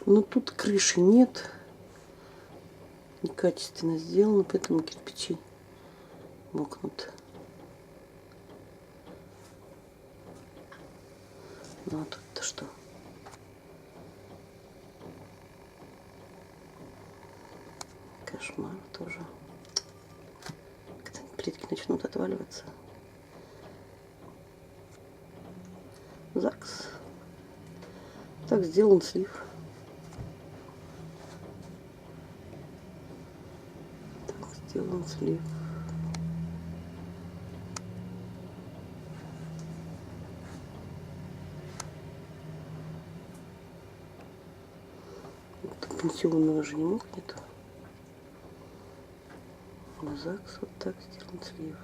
Но тут крыши нет. Некачественно сделано, поэтому кирпичи мокнут. Ну а тут-то что? Кошмар тоже. Когда плитки начнут отваливаться. ЗАГС. Так сделан слив. Так сделан слив. Пенсионного же не мокнет. А ЗАГС вот так сделан слив.